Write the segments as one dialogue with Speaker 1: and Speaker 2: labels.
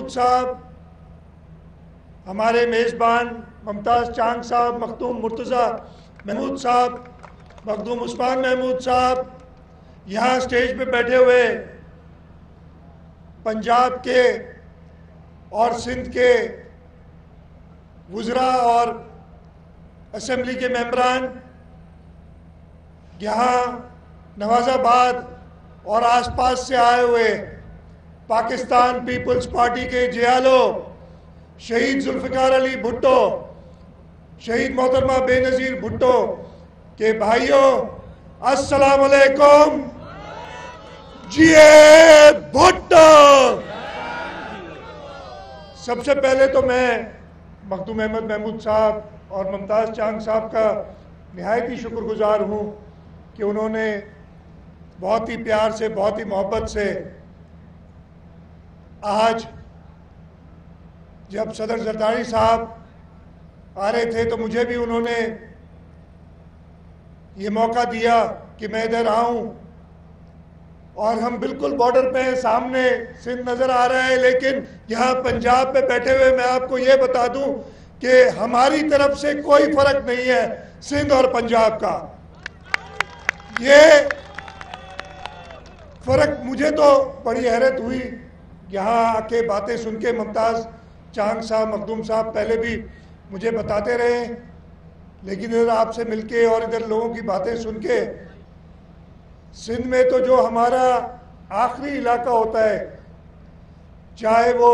Speaker 1: महमूद साहब, हमारे मेज़बान मुमताज़ चांग साहब, मखदूम मुर्तज़ा महमूद साहब, मखदूम उस्मान महमूद साहब, यहाँ स्टेज पे बैठे हुए पंजाब के और सिंध के वज़रा और असेंबली के मेंबरान, यहाँ नवाज़ाबाद और आसपास से आए हुए पाकिस्तान पीपल्स पार्टी के जियालो, शहीद जुल्फ़िकार अली भुट्टो, शहीद मोहतरमा बेनज़ीर भुट्टो के भाइयों, अस्सलाम वालेकुम। जिए भुट्टो। सबसे पहले तो मैं मखदूम अहमद महमूद साहब और मुमताज़ चांग साहब का निहायत ही शुक्रगुजार हूँ कि उन्होंने बहुत ही प्यार से, बहुत ही मोहब्बत से आज जब सदर जरदारी साहब आ रहे थे तो मुझे भी उन्होंने ये मौका दिया कि मैं इधर आऊँ। और हम बिल्कुल बॉर्डर पे हैं, सामने सिंध नज़र आ रहा है, लेकिन यहाँ पंजाब पे बैठे हुए मैं आपको ये बता दूँ कि हमारी तरफ से कोई फ़र्क नहीं है सिंध और पंजाब का। ये फ़र्क मुझे तो बड़ी हैरत हुई यहाँ आके बातें सुन के। मुमताज़ चांग साहब, मखदूम साहब पहले भी मुझे बताते रहे, लेकिन इधर आपसे मिलके और इधर लोगों की बातें सुन के, सिंध में तो जो हमारा आखिरी इलाका होता है, चाहे वो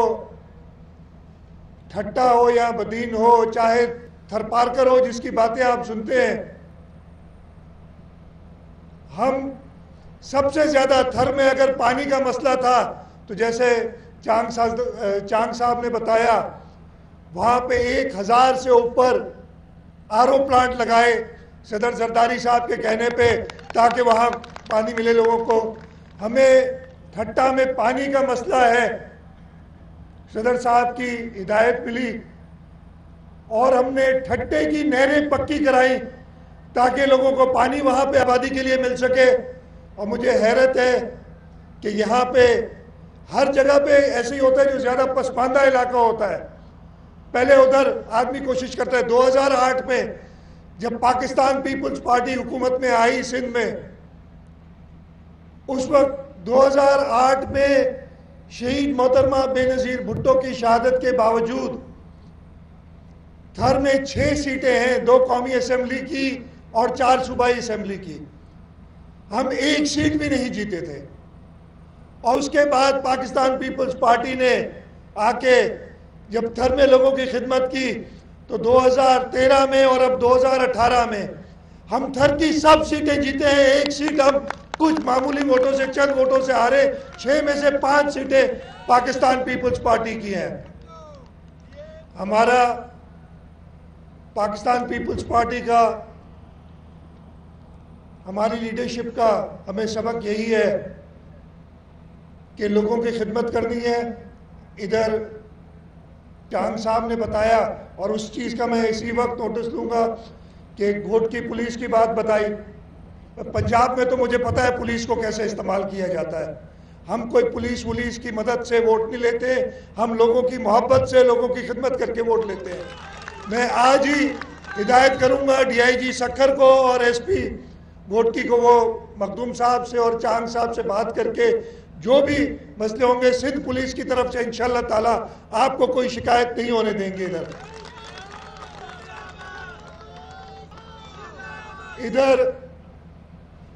Speaker 1: ठट्टा हो या बदीन हो, चाहे थरपारकर हो, जिसकी बातें आप सुनते हैं, हम सबसे ज़्यादा थर में अगर पानी का मसला था तो जैसे चांग साहब ने बताया, वहाँ पे 1000 से ऊपर आरओ प्लांट लगाए सदर जरदारी साहब के कहने पे, ताकि वहाँ पानी मिले लोगों को। हमें ठट्टा में पानी का मसला है, सदर साहब की हिदायत मिली और हमने ठट्टे की नहरें पक्की कराई ताकि लोगों को पानी वहाँ पे आबादी के लिए मिल सके। और मुझे हैरत है कि यहाँ पे हर जगह पे ऐसे ही होता है, जो ज़्यादा पसमानदा इलाका होता है, पहले उधर आदमी कोशिश करता है। 2008 में जब पाकिस्तान पीपल्स पार्टी हुकूमत में आई सिंध में, उस वक्त 2008 में शहीद मोहतरमा बेनज़ीर भुट्टो की शहादत के बावजूद थर में 6 सीटें हैं, 2 कौमी असेंबली की और 4 सूबाई असेंबली की। हम एक सीट भी नहीं जीते थे। और उसके बाद पाकिस्तान पीपल्स पार्टी ने आके जब थर में लोगों की खिदमत की तो 2013 में और अब 2018 में हम थर की सब सीटें जीते हैं। एक सीट हम कुछ मामूली वोटों से, चंद वोटों से हारे। 6 में से 5 सीटें पाकिस्तान पीपल्स पार्टी की हैं। हमारा पाकिस्तान पीपल्स पार्टी का, हमारी लीडरशिप का हमें सबक यही है कि लोगों की खिदमत करनी है। इधर चांग साहब ने बताया, और उस चीज़ का मैं इसी वक्त नोटिस लूँगा कि वोट की पुलिस की बात बताई। पंजाब में तो मुझे पता है पुलिस को कैसे इस्तेमाल किया जाता है। हम कोई पुलिस की मदद से वोट नहीं लेते, हम लोगों की मोहब्बत से, लोगों की खिदमत करके वोट लेते हैं। मैं आज ही हिदायत करूँगा DIG सक्खर को और SP घोटकी को, वो मखदूम साहब से और चांग साहब से बात करके जो भी मसले होंगे सिंध पुलिस की तरफ से इंशाअल्लाह ताला आपको कोई शिकायत नहीं होने देंगे। इधर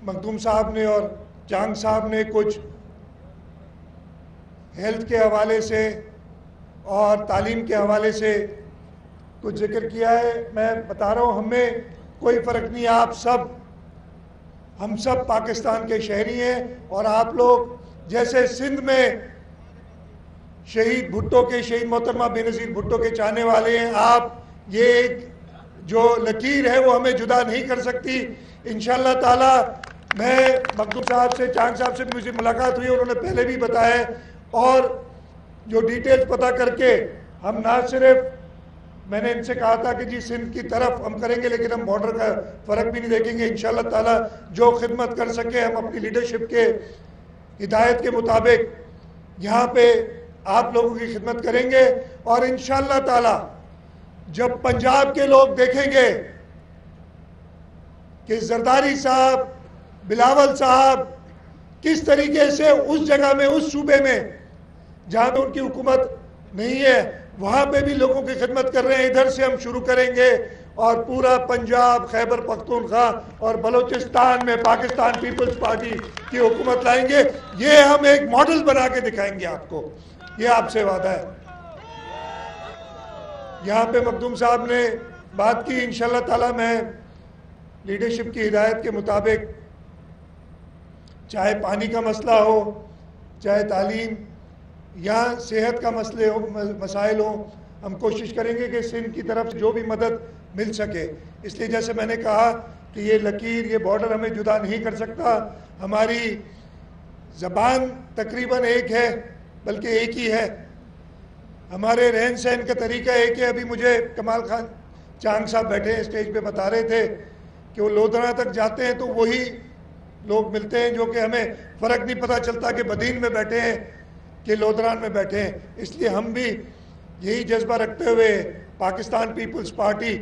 Speaker 1: मखदूम साहब ने और चांग साहब ने कुछ हेल्थ के हवाले से और तालीम के हवाले से कुछ जिक्र किया है। मैं बता रहा हूँ, हमें कोई फ़र्क नहीं है। हम सब पाकिस्तान के शहरी हैं और आप लोग जैसे सिंध में शहीद भुट्टो के, शहीद मोहतरमा बेनज़ीर भुट्टो के चाहने वाले हैं, आप ये एक जो लकीर है वो हमें जुदा नहीं कर सकती। इंशाअल्लाह ताला मैं मखदूम साहब से, चांग साहब से मुझे मुलाकात हुई, उन्होंने पहले भी बताया, और जो डिटेल्स पता करके हम ना सिर्फ, मैंने इनसे कहा था कि जी सिंध की तरफ हम करेंगे, लेकिन हम बॉर्डर का फ़र्क भी नहीं देखेंगे। इंशाअल्लाह ताला जो खिदमत कर सके हम अपनी लीडरशिप के हिदायत के मुताबिक यहाँ पे آپ لوگوں کی خدمت کریں گے، اور انشاءاللہ تعالی جب پنجاب کے لوگ دیکھیں گے کہ زرداری صاحب، بلاول صاحب کس طریقے سے اس جگہ میں، اس صوبے میں جہاں پہ ان کی حکومت نہیں ہے، وہاں پہ بھی لوگوں کی خدمت کر رہے ہیں، ادھر سے ہم شروع کریں گے اور پورا پنجاب، خیبر پختونخوا اور بلوچستان میں پاکستان پیپلز پارٹی کی حکومت لائیں گے۔ یہ ہم ایک ماڈل بنا کے دکھائیں گے آپ کو، یہ آپ سے وعدہ ہے۔ یہاں پہ مخدوم صاحب نے بات کی، انشاءاللہ تعالی میں لیڈرشپ کی ہدایت کے مطابق چاہے پانی کا مسئلہ ہو، چاہے تعلیم یا صحت کا مسائل ہوں، ہم کوشش کریں گے کہ سندھ کی طرف سے جو بھی مدد مل سکے۔ اس لیے جیسے میں نے کہا کہ یہ لکیر، یہ بارڈر ہمیں جدا نہیں کر سکتا۔ ہماری زبان تقریباً ایک ہے، بلکہ ایک ہی ہے، ہمارے رہن سہن کا طریقہ ایک ہے۔ ابھی مجھے کمال خان چانگ صاحب بیٹھے ہیں اسٹیج پہ، بتا رہے تھے کہ وہ لودھرا تک جاتے ہیں تو وہی لوگ ملتے ہیں، جو کہ ہمیں فرق نہیں پتہ چلتا کہ بدین میں بیٹھے ہیں کہ لودھران میں بیٹھے ہیں۔ اس لیے ہم بھی یہی جذبہ رکھتے ہوئے پاکستان پیپلز پارٹی،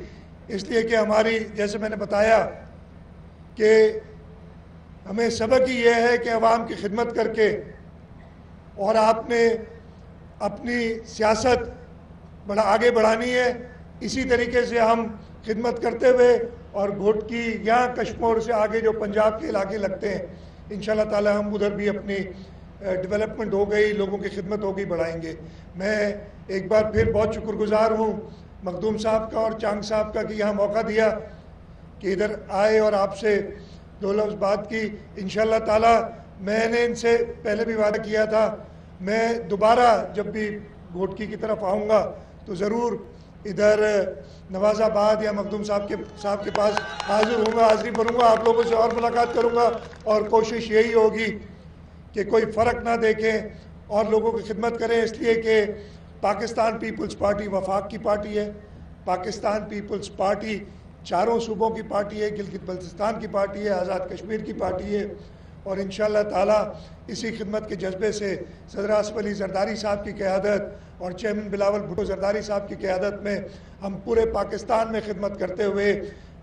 Speaker 1: اس لیے کہ ہماری، جیسے میں نے بتایا کہ ہمیں سبق ہی یہ ہے کہ عوام کی خدمت کر کے، اور آپ نے اپنی سیاست بڑا آگے بڑھانی ہے، اسی طریقے سے ہم خدمت کرتے ہوئے اور گھوٹکی یا کشمور سے آگے جو پنجاب کے علاقے لگتے ہیں، انشاءاللہ تعالی ہم ادھر بھی اپنی ڈیولپمنٹ ہو گئی، لوگوں کی خدمت ہوگی، بڑھائیں گے۔ میں ایک بار پھر بہت شکر گزار ہوں مخدوم صاحب کا اور چانگ صاحب کا کہ یہاں موقع دیا کہ ادھر آئے اور آپ سے دو لفظ بات کی۔ انشاءاللہ تعالی میں نے ان سے پہلے بھی وعدہ کیا تھا، میں دوبارہ جب بھی گھوٹکی کی طرف آؤں گا تو ضرور ادھر نواز آباد یا مخدوم صاحب کے پاس حاضر ہوں گا، حاضری بھروں گا، آپ لوگوں سے اور ملاقات کروں گا، اور کوشش یہی ہوگی کہ کوئی فرق نہ دیکھیں اور لوگوں کی خدمت کریں، اس لیے کہ پاکستان پیپلز پارٹی وفاق کی پارٹی ہے۔ پاکستان پیپلز پارٹی چاروں صوبوں کی پارٹی ہے، گلگت بلتستان کی پارٹی ہے، آزاد کشمیر کی پارٹی ہے، اور انشاءاللہ تعالی اسی خدمت کے جذبے سے صدر آصف علی زرداری صاحب کی قیادت اور چیئرمین بلاول بھٹو زرداری صاحب کی قیادت میں ہم پورے پاکستان میں خدمت کرتے ہوئے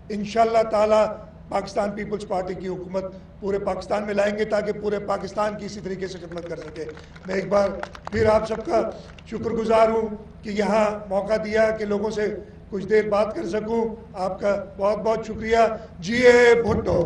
Speaker 1: انشاءاللہ تعالی پاکستان پیپلز پارٹی کی حکومت پورے پاکستان میں لائیں گے، تاکہ پورے پاکستان کی اسی طریقے سے خدمت کر سکے۔ میں ایک بار پھر آپ سب کا شکر گزار ہوں کہ یہاں موقع دیا کہ لوگوں سے کچھ دیر بات کر سکوں۔ آپ کا بہت بہت شکریہ۔ جی اے بھٹو۔